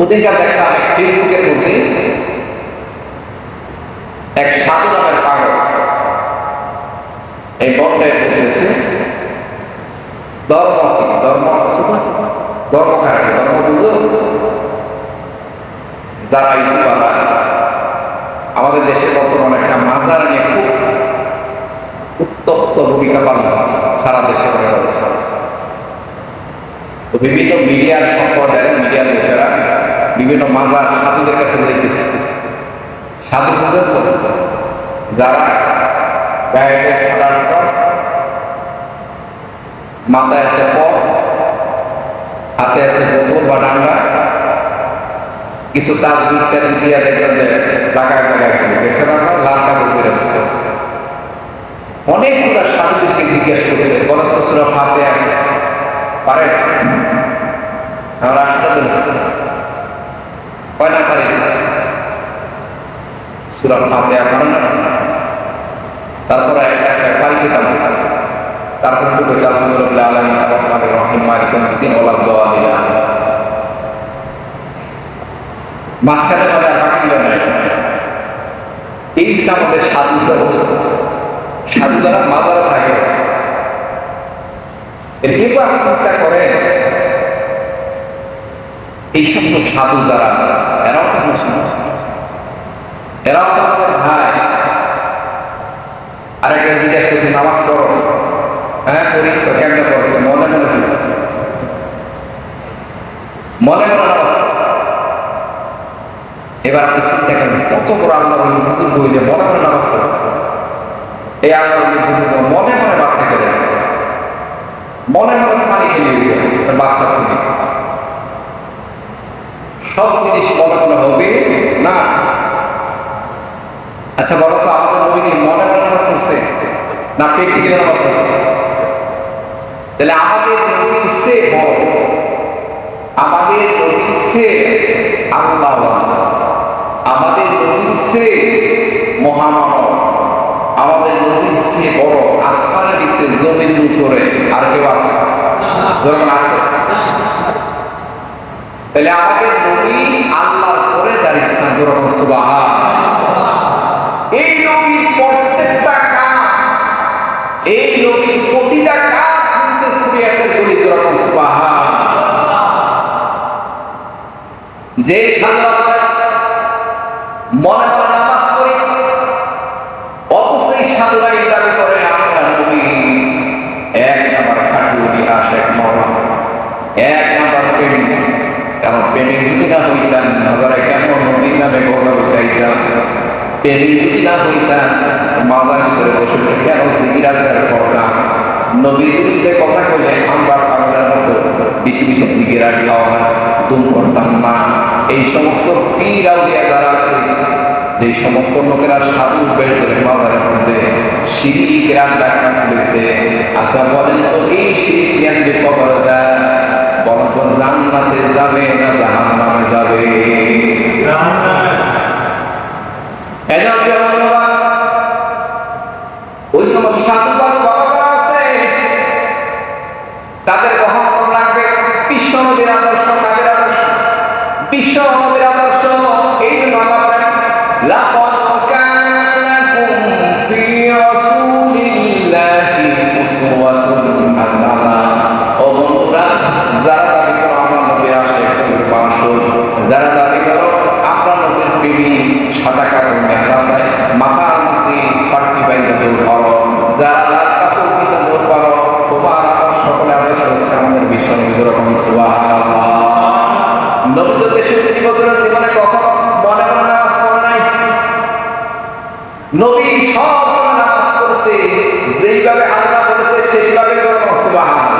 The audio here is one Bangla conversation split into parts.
ওদিনকার দেখলাম এক ফেসবুকের মধ্যে এক সাধু নামের পাগল এই বন্ডায় বলতেছে ধর্ম কারণে ধর্ম বুঝো যারা ইউটিউবাররা আমাদের দেশে বর্তমানে একটা মাজার নিয়ে খুব উত্তপ্ত ভূমিকা পালন আছে সারা দেশে। তো বিভিন্ন মিডিয়ার সম্প্রদায়ের মিডিয়ার লোকেরা বিভিন্ন মাজার সাধুদের কাছে দেখেছে। সাধু বুঝেন যারা গায়ে সাদার মাথায় আছে পথ, হাতে আছে বোতল বা ডান্ডা, কিছু তাজবি ইত্যাদি দিয়া দেখবেন যে জায়গায় জায়গায় দেখছেন আপনার লাল কাপড় করে অনেকগুলো সাধুদেরকে জিজ্ঞেস করছে বলেন তো সূরা ফাতিহা পারে? আমরা আশ্চর্য কয় না পারি সূরা ফাতিহা পারে না। তারপরে একটা পারি কিতাব তারপর একটু বেশি আলহামদুলিল্লাহ আলামিন আর রহিম মালিকুদ্দিন ওয়ালাদ দাওয়ালিলা মাঝখানে মানে বাকি নাই। এই আমাদের সাধু ব্যবস্থা, সাধু যারা মাজারে থাকে এবার চিন্তা করে এই সমস্ত সাধু যারা আছে এরাও তো মুসলিম, এরাও তো আমাদের ভাই। আরেকটা জিজ্ঞাসা করছি নামাজ পড়ো? হ্যাঁ করি। কেমন করছে? মনে মনে মনে মনে নামাজ। এবার আপনি চিন্তা করেন কত বড় আল্লাহ বুজুর্গ হইলে মনে মনে নামাজ পড়ছে। এই আল্লাহ বুজুর্গ মনে মনে বাচ্চা করে মনে মনে পানি খেলে বাচ্চা শুনে সব জিনিস মনে মনে হবে না। আচ্ছা বলো তো আমাদের নবী কি মনে মনে নামাজ পড়ছে না প্র্যাকটিক্যালি নামাজ পড়ছে? তাহলে আমাদের নবীর সে বড়, আমাদের নবীর সে আল্লাহ, আমাদের নবীর সে মহামানব, আমাদের নবীর সে বড় আসমানের নিচে জমির উপরে আর কেউ আছে? যখন আছে তাহলে আমাদের নবী আল্লাহর পরে যার স্থান যখন সুবহানাল্লাহ। এই নবীর প্রত্যেকটা কাজ, এই নবীর প্রতিটা কাজ হচ্ছে শরীয়তের বলি যখন সুবহানাল্লাহ। যে সাধু মনে মনে নামাজ পড়ি অবশ্যই সাধুরাই দাবি করে আমরা নবী এক নাম্বার খাটুনি আশেক মওলা, এক নাম্বার প্রেমিক। কারণ প্রেমিক যদি না হইতাম মাজারে কেন নবীর নামে কথা বলতাম? প্রেমিক যদি না হইতাম মাজার ভিতরে বসে কেন জিকিরাজগার করতাম? নবীর বিরুদ্ধে কথা কইলে আমরা পাগলের মতো বেশি বেশি জিকিরা খাওয়া দুম করতাম না। এই সমস্ত পীর আউলিয়া যারা আছে, যে সমস্ত লোকেরা সাধু বের করে মাজারের মধ্যে শিরিক রান্না করেছে, আচ্ছা বলেন তো এই শিরিক নিয়ে যদি কবরে যায় বলেন তো জান্নাতে যাবে না জাহান্নামে যাবে? ওই সমস্ত সাধু বাবা আছে তাদের গ্রহণ করা লাগবে বিশ্ব নবীর আদর্শ, তাদের আদর্শ বিশ্ব নবীর আদর্শ। এই জন্য লাকাদ কানা লাকুম ফি রাসূলিল্লাহি উসওয়াতুন হাসানাহ। ও বন্ধুরা, যারা দাবি করো আমার নবীর আশিক তোমার পাশর, যারা দাবি করো আপনার নবীর প্রেমিক, সাদা কাপড় মেলায় মাথার মধ্যে পাট্টি বাইন্ধে দৌড় করো, যারা লাল কাপড় দিতে দৌড় করো, তোমার আমার সকলে আদেশ হচ্ছে আমাদের বিশ্ব নবী যখন সুবহানাল্লাহ। নবী তো 63 বছরের জীবনে কখনো মনে মনে নামাজ পড়ে নাই। নবী সব নামাজ পড়ছে যেইভাবে আল্লাহ বলেছে সেইভাবে করো সুবহানাল্লাহ।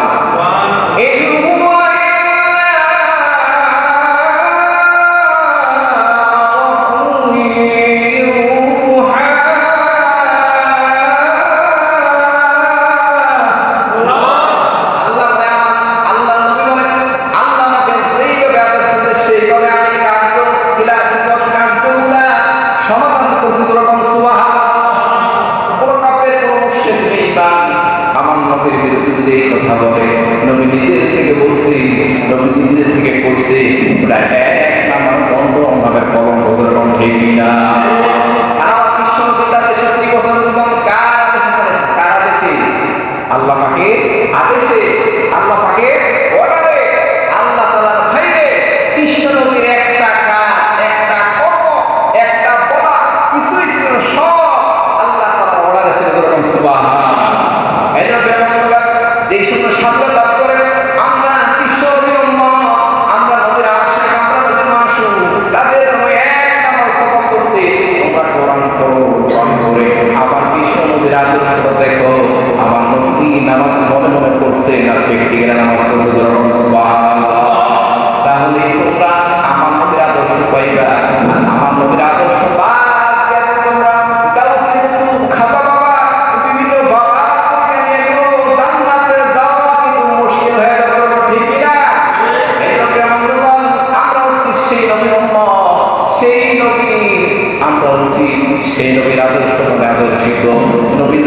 আমার নবীর বিরুদ্ধে যদি এই কথা বলে, নবী নিজের থেকে ঠিক না? আর আমার বিশ্ব নবী তার 63 বছর জীবন কার আদেশে চালাইছেন? কার আদেশে? আল্লাহ পাকের আদেশে, আল্লাহ পাকের অর্ডারে। আল্লাহ তাআলার বাইরে বিশ্ব নবীর একটা কাজ, একটা কর্ম, একটা বলা কিছুই ছিল না। সব আল্লাহ তাআলার অর্ডারে ছিল। যেরকম সুবহানাল্লাহ। এই জন্য বেগমরা যেই সময় সাধনা লাভ করেন, আমরা বিশ্ব নবীর উম্মত, আমরা নবীর আশিক, আমরা নবীর মাসুক, তাদের জন্য এক নাম্বার সবক হচ্ছে তোমরা কোরআন পড়ো, কোরআন পড়ে আবার বিশ্ব নবীর আদর্শটা দেখো। আমার নবী নামাজ মনে মনে পড়ছে না ব্যক্তিগত নামাজ পড়ছে। যেরকম সুবহানাল্লাহ। তাহলে তোমরা আমার নবীর আদর্শ পাইবা। আর আমার নবীর আদর্শ বাদ দিয়ে তোমরা গাউসিয়াতুল খাজা বাবা, বিভিন্ন বাবা জান্নাতে যাওয়া কিন্তু মুশকিল হয়ে যাবে। ঠিক কি না? এই লোকে আমরা হচ্ছি সেই নবীর উম্মত, সেই নবী, আমরা হচ্ছি সেই নবীর আদর্শ আদর্শিত নবী।